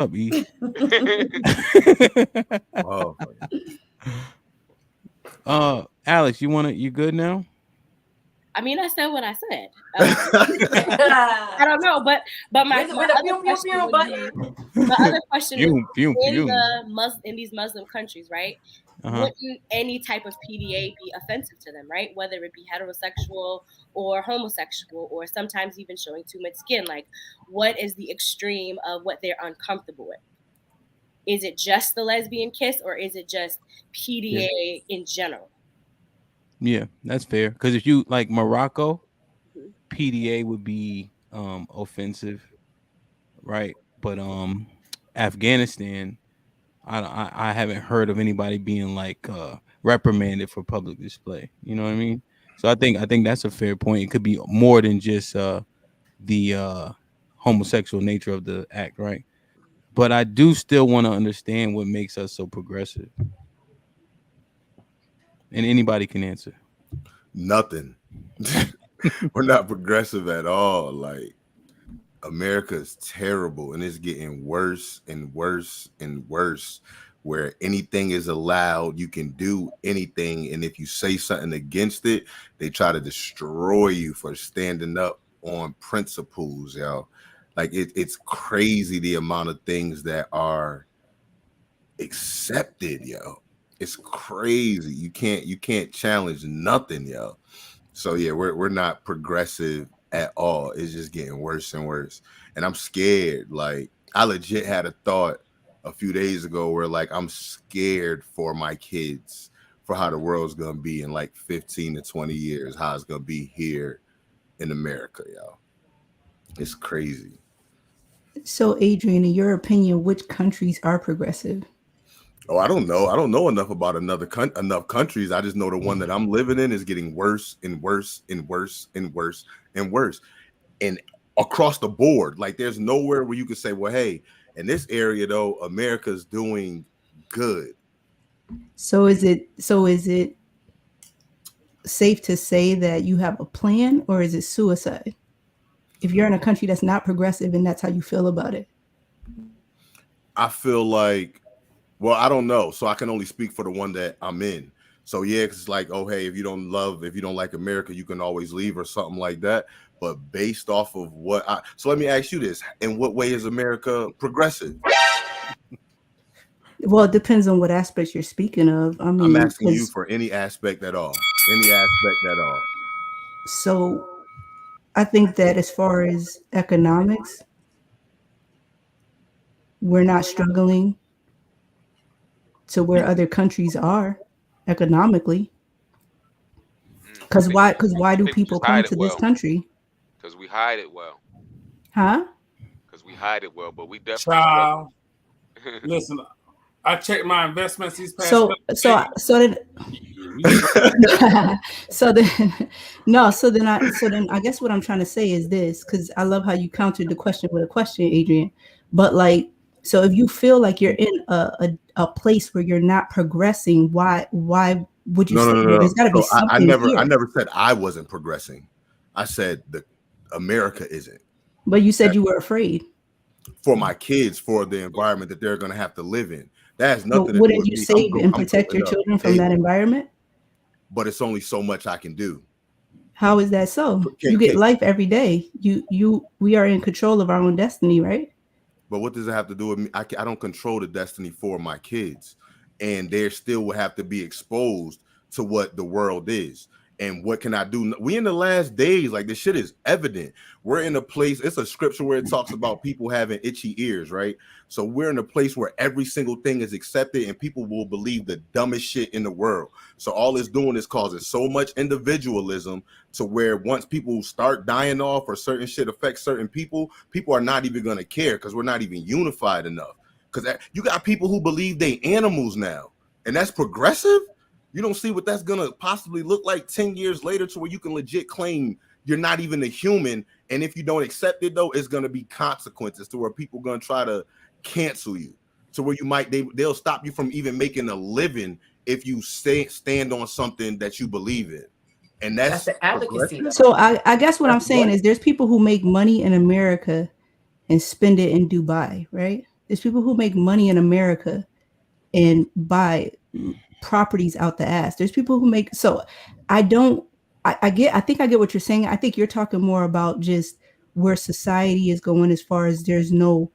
up, E? Oh, Alex, you good now? I mean, I said what I said. I don't know, but my, with my a other pew pew question pew would be, button. my other question would Fume, fume, be fume. in these Muslim countries, right? Uh-huh. Wouldn't any type of PDA be offensive to them, right? Whether it be heterosexual or homosexual, or sometimes even showing too much skin. Like, what is the extreme of what they're uncomfortable with? Is it just the lesbian kiss, or is it just PDA in general? Yeah, that's fair. Because if you like Morocco, Mhm. PDA would be offensive, right? But Afghanistan, I haven't heard of anybody being like reprimanded for public display. You know what I mean? So I think that's a fair point. It could be more than just the homosexual nature of the act, right? But I do still want to understand what makes us so progressive, and anybody can answer. nothing. We're not progressive at all. Like America is terrible, and it's getting worse and worse and worse. Where anything is allowed, you can do anything, and if you say something against it, they try to destroy you for standing up on principles, yo. Like it's crazy the amount of things that are accepted, yo. It's crazy. You can't challenge nothing, yo. So yeah, we're not progressive at all. It's just getting worse and worse. And I'm scared. Like I legit had a thought a few days ago where like I'm scared for my kids for how the world's gonna be in like 15 to 20 years, how it's gonna be here in America, yo. It's crazy. So, Adrian, in your opinion, which countries are progressive? Oh, I don't know. I don't know enough about enough countries. I just know the one that I'm living in is getting worse and worse and worse and worse and worse. And across the board, like there's nowhere where you can say, well, hey, in this area though, America's doing good. So is it safe to say that you have a plan, or is it suicide? If you're in a country that's not progressive and that's how you feel about it. I feel like, well, I don't know. So I can only speak for the one that I'm in. So yeah, it's like, oh, hey, if you don't like America, you can always leave or something like that. But based off of so let me ask you this. In what way is America progressive? Well, it depends on what aspects you're speaking of. I I'm mean, asking you for any aspect at all. Any aspect at all. so I think that as far as economics, we're not struggling to where other countries are economically. Because why I do think we people just come hide it to this well. country? Because we hide it well. Huh? Because we hide it well, but we definitely Child, struggle. listen, I checked my investments these past So couple of so days. so then so then no so then I guess what I'm trying to say is this, because I love how you countered the question with a question, Adrian. But like, so if you feel like you're in a place where you're not progressing, why would you No, no, say no, that? no. There's got to be So I something never I here. never said I wasn't progressing. I said the America isn't. But you said That you were afraid. for my kids, for the environment that they're gonna have to live in. That has But nothing to do wouldn't with you me. save and I'm protect putting your up children from a that environment? but it's only so much I can do. How is that so? Can, You get can, life every day. We are in control of our own destiny, right? but what does it have to do with me? I don't control the destiny for my kids, and they still will have to be exposed to what the world is. And what can I do? We in the last days, like this shit is evident. We're in a place, it's a scripture where it talks about people having itchy ears, right? So we're in a place where every single thing is accepted and people will believe the dumbest shit in the world. So all it's doing is causing so much individualism to where once people start dying off or certain shit affects certain people, people are not even going to care because we're not even unified enough. Because you got people who believe they animals now, and that's progressive. You don't see what that's gonna possibly look like 10 years later to where you can legit claim you're not even a human. And if you don't accept it though, it's gonna be consequences to where people gonna try to cancel you to where they'll stop you from even making a living if you stand on something that you believe in. And That's that's the advocacy, progressive. though. So I guess what I'm That's saying what? is there's people who make money in America and spend it in Dubai, right? There's people who make money in America and buy properties out the ass. There's people who make, so I don't, I think I get what you're saying. I think you're talking more about just where society is going as far as there's no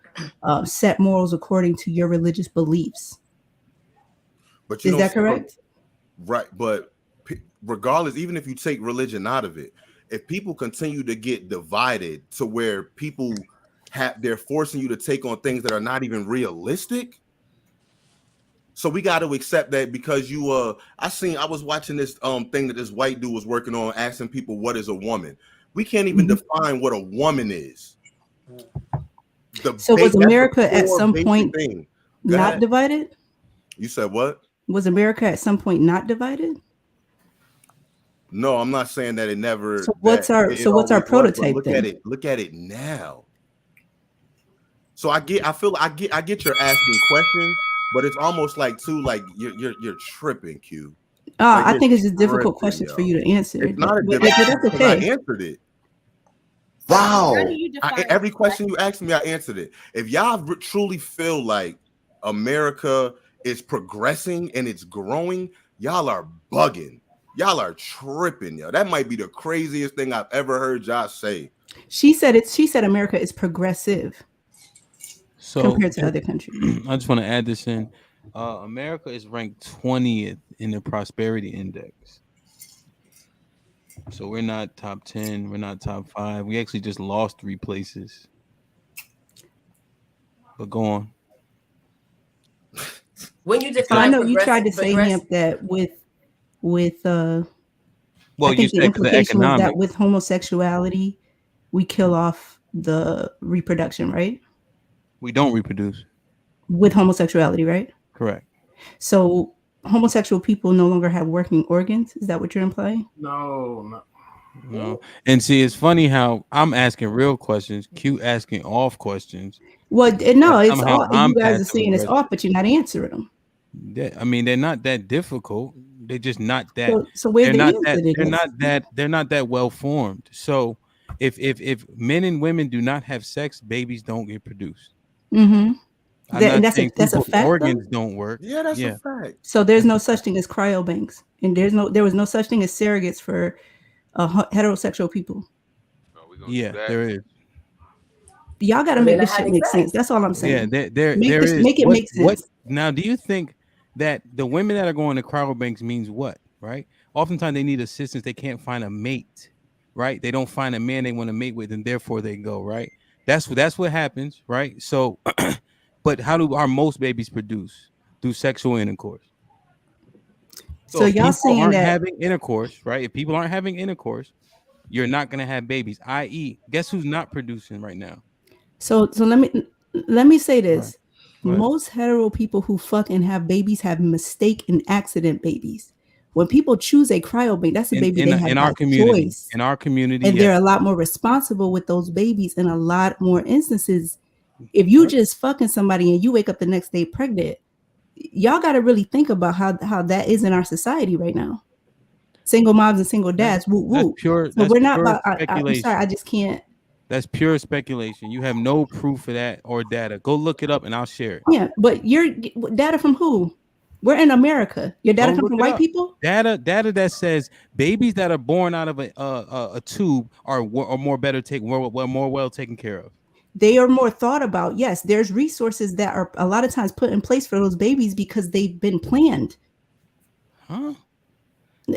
set morals according to your religious beliefs. But you is that correct? Right. But regardless, even if you take religion out of it, if people continue to get divided to where people they're forcing you to take on things that are not even realistic. So we got to accept that because I was watching this thing that this white dude was working on, asking people what is a woman. We can't even define what a woman is. So was America at some point not divided? You said what? Was America at some point not divided? No, I'm not saying that it never. So what's our prototype then? Look at it now. So I get you're asking questions, but it's almost like you're tripping, Q. I think it's just difficult questions for you to answer. It's not a difficult question. I answered it. Wow. Every question you asked me, I answered it. If y'all truly feel like America is progressing and it's growing, y'all are bugging. Y'all are tripping, yo. That might be the craziest thing I've ever heard y'all say. She said America is progressive. So, compared to other countries. I just want to add this in. America is ranked 20th in the prosperity index. So we're not top 10. We're not top 5. We actually just lost 3 places. But go on. When you define, I know you tried to say that with well, I think you said the implication was that economics. with homosexuality, we kill off the reproduction, right? We don't reproduce with homosexuality, right? Correct. So homosexual people no longer have working organs. Is that what you're implying? No. And see, it's funny how I'm asking real questions, Q asking off questions. Well, no, it's all you guys are saying it's off, but you're not answering them. I mean, they're not that difficult. They're just not that. So where's the answer? They're not that well formed. So if men and women do not have sex, babies don't get produced. Mm-hmm. That's a fact. Organs don't work. Yeah, that's a fact. So there's no such thing as cryobanks, and there was no such thing as surrogates for heterosexual people. There is. Y'all got to make this shit make sense. That's all I'm saying. Yeah, there is. Make it make sense. Now, do you think that the women that are going to cryobanks means what? Right? Oftentimes they need assistance. They can't find a mate. Right? They don't find a man they want to mate with, and therefore they go. Right? That's what happens, right? So, but how do most babies produce? Through sexual intercourse. So y'all saying that having intercourse, right? If people aren't having intercourse, you're not gonna have babies. I.e., guess who's not producing right now? So let me say this: most hetero people who fuck and have babies have mistake and accident babies. When people choose a cryobank, that's a baby they have in our community. Choice. In our community, and they're a lot more responsible with those babies. In a lot more instances, if you just fucking somebody and you wake up the next day pregnant, y'all got to really think about how that is in our society right now. Single moms and single dads. Woo woo. So we're not about. I'm sorry, I just can't. That's pure speculation. You have no proof of that or data. Go look it up and I'll share it. Yeah, but your data from who? We're in America. Your data come from white people? Data that says babies that are born out of a tube are more well taken care of. They are more thought about. Yes, there's resources that are a lot of times put in place for those babies because they've been planned. Huh?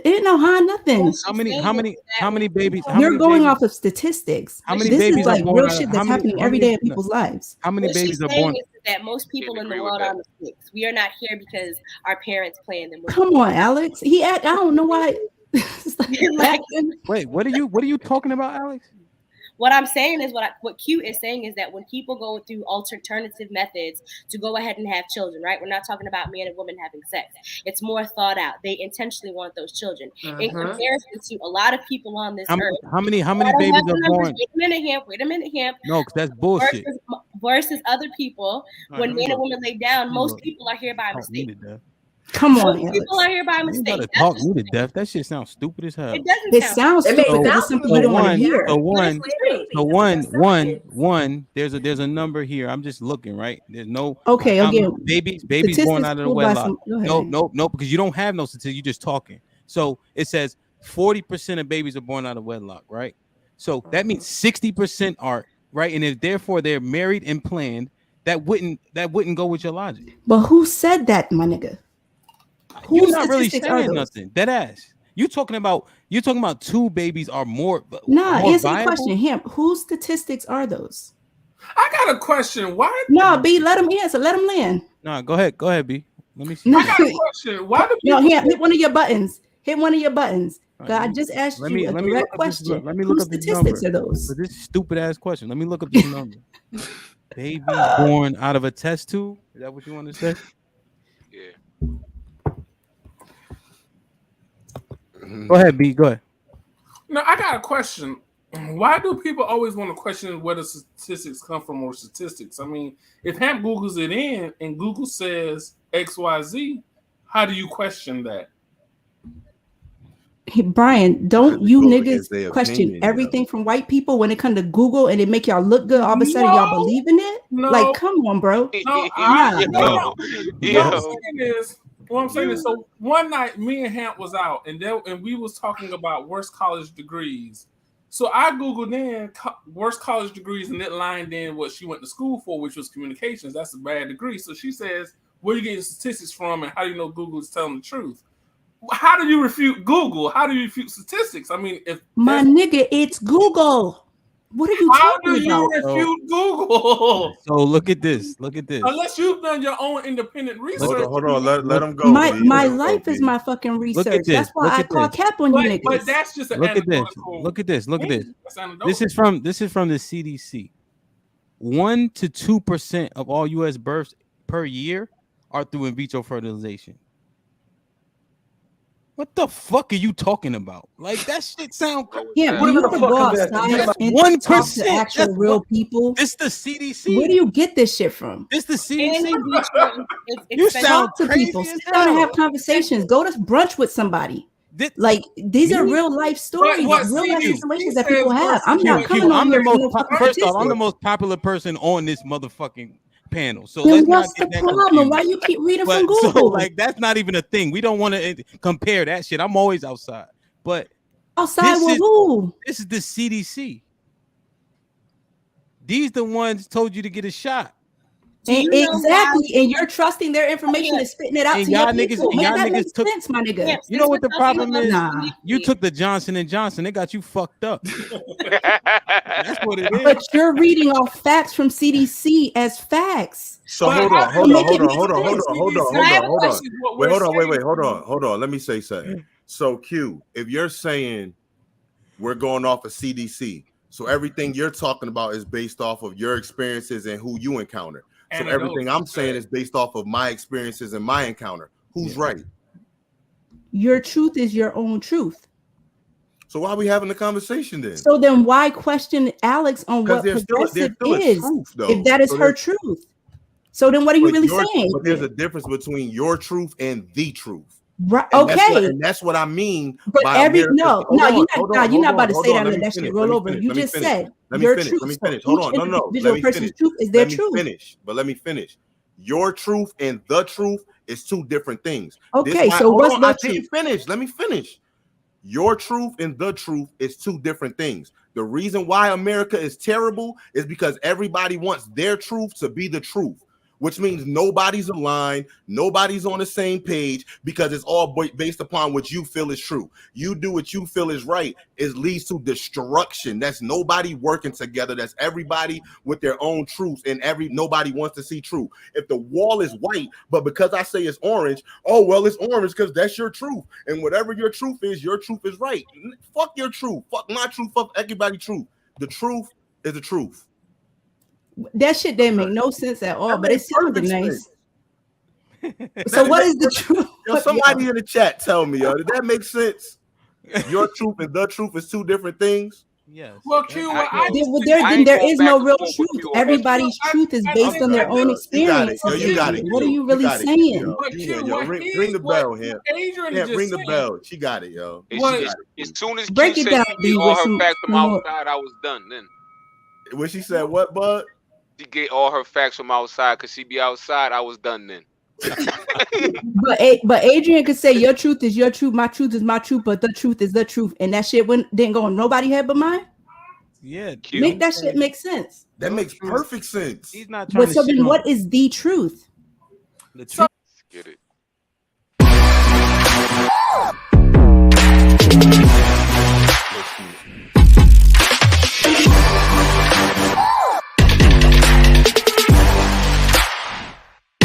Ain't nothing. How many babies? You're going off of statistics. How many this babies is like are born real shit that's happening every day in people's lives. How many babies are born? That most people in the world are mistakes. We are not here because our parents planned them. Come on, Alex. I don't know why. Wait, what are you talking about, Alex? What I'm saying is what Q is saying is that when people go through alternative methods to go ahead and have children, right? We're not talking about man and woman having sex. It's more thought out. They intentionally want those children. In comparison to a lot of people on this earth. How many babies are born? Wait a minute, Hamp. No, because that's bullshit. Versus other people, when man and woman lay down, most people are here by mistake. Come on, Most Alex. people are here by You mistake. gotta talk me to death. That shit sounds stupid as hell. It doesn't It sound. sounds It makes stupid because sense. it's something you don't want to hear. There's a number here. I'm just looking, right? There's no Okay, how many again, babies born statistics out of the pulled by wedlock. some. Go No, ahead. no, because you don't have no statistics. You're just talking. So it says 40% of babies are born out of wedlock, right? So that means 60% are right, and if therefore they're married and planned, that wouldn't go with your logic. But who said that, my nigga? You're Whose not really statistics are saying those? nothing. Dead ass. You're talking about two babies are more Nah, more answer the viable? question. Him. Whose statistics are those? I got a question. Why? No, B, let him answer. Let him land. No, go ahead, B. Let me see. No, I got a question. Why do people? no, hit one of your buttons. Hit one of your buttons. All 'Cause right, I just asked let you me a let me direct look up this. question. Let me look Whose up this statistics number. are those? For this stupid ass question. Let me look up this number. Baby born out of a test tube. Is that what you want to say? Yeah. Go ahead, B. Go ahead. No, I got a question. Why do people always want to question where the statistics come from or statistics? I mean, if Hamp Googles it in and Google says XYZ, how do you question that? Hey, Brian, don't Because it you goes against niggas their question opinion, everything from white people when it comes to Google and it make y'all look good? All of a sudden, y'all believe in it? No. Like, come on, bro. No, Nah. What I'm saying is, so one night, me and Hamp was out, and we was talking about worst college degrees. So I googled in worst college degrees, and it lined in what she went to school for, which was communications. That's a bad degree. So she says, "Where are you getting statistics from, and how do you know Google is telling the truth?" How do you refute Google? How do you refute statistics? I mean, if My nigga, it's Google. What are you how talking do you about? refute Google? So look at this. Look at this. Unless you've done your own independent research. Hold on. Let him go. My B. Let him go, life is B. my fucking Look at research. this. That's why Look I at call this. cap on you But niggas. that's just an Look at this. anecdotal Look at this. Look at this. thing. That's anecdotal. This is from the CDC. 1 to 2% of all U.S. births per year are through in vitro fertilization. What the fuck are you talking about? Like that shit sound. Yeah, What when you the ever fuck go is that? outside That's and 1%. talk to actual That's real what- people, This the CDC. where do you get this shit from? This the In CDC. vitro, it's You expensive. sound Talk to crazy people. as Sit down and hell. have conversations. Go to brunch with somebody. This- Like these are Me? real life stories, what real life CDC situations that says people have. versus I'm not what coming you- on I'm here the for most no fucking first off, I'm the statistics. most popular person on this motherfucking panel. So Then let's not what's the get that problem? confused. Why you keep reading from But so Google? like that's not even a thing. We don't want to compare that shit. I'm always outside. But Outside this with is- who? this is the CDC. These the ones told you to get a shot. Do you And know exactly, and you're trusting their information Yeah. and spitting it out And to your y'all niggas- people. and Make y'all that niggas make took- sense, my nigga. Yeah, You know since what the we're talking problem about is? Nah. CDC, You took the Johnson & Johnson. They got you fucked up. That's what it is. But you're reading off facts from CDC as facts. So But hold how on, do hold you on, hold make on, it hold on, make hold sense? on, hold on, I have a hold on. This is what Wait, we're hold on, saying. hold on. Let me say something. So Q, if you're saying we're going off of CDC, so everything you're talking about is based off of your experiences and who you encounter. So Anecdotal. everything I'm saying is based off of my experiences and my encounter. Who's Yeah. right? Your truth is your own truth. So why are we having the conversation then? So then why question Alex on Because what there's still progressive a is truth, though. if that is So her there's- truth? So then what are you really saying? But there's a difference between your truth and the truth. Right, And okay. that's what I mean. But by America's- you're hold not on, you're not about to hold say on, that let and me that shit finish, roll let me over. finish, You let me just finish, said let me your finish, truth. let me So finish. Hold each on, no, individual let me person's finish. truth is their Let me truth. finish, but let me finish. Your truth and the truth is two different things. Okay, so what's I the truth? didn't finish. Let me finish. Your truth and the truth is two different things. The reason why America is terrible is because everybody wants their truth to be the truth, which means nobody's aligned, nobody's on the same page because it's all based upon what you feel is true. You do what you feel is right. It leads to destruction. That's nobody working together. That's everybody with their own truths, and nobody wants to see truth. If the wall is white, but because I say it's orange, oh well, it's orange because that's your truth. And whatever your truth is right. Fuck your truth. Fuck my truth. Fuck everybody's truth. The truth is the truth. That shit didn't make no sense at all, but it sounded perfect nice. sense. So what is the truth? Yo, somebody in the chat tell me, did that make sense? Your truth and the truth is two different things. Yes. Well, Q, what I used to There, I then ain't there going is back no and real forth with truth. you on that. Everybody's truth is I based think on their that- own You got it. experience. Yo, you got it. What are you You really got it, saying? yo. But Yeah, Q, yo, what ring the bell here. Adrian Yeah, is just ring the saying. bell. She got it, yo. As, What- as, as soon as Q Break it said down, she D, get all with her some facts from more. outside, I was done then. When she said what, bud? She get all her facts from outside because she be outside, I was done then. But Adrian could say your truth is your truth, my truth is my truth, but the truth is the truth, and that shit didn't go on nobody head but mine. Yeah. Q. Make that shit make sense. That makes perfect sense. He's not trying But so to then, shit on what is the truth? the truth. Let's get it.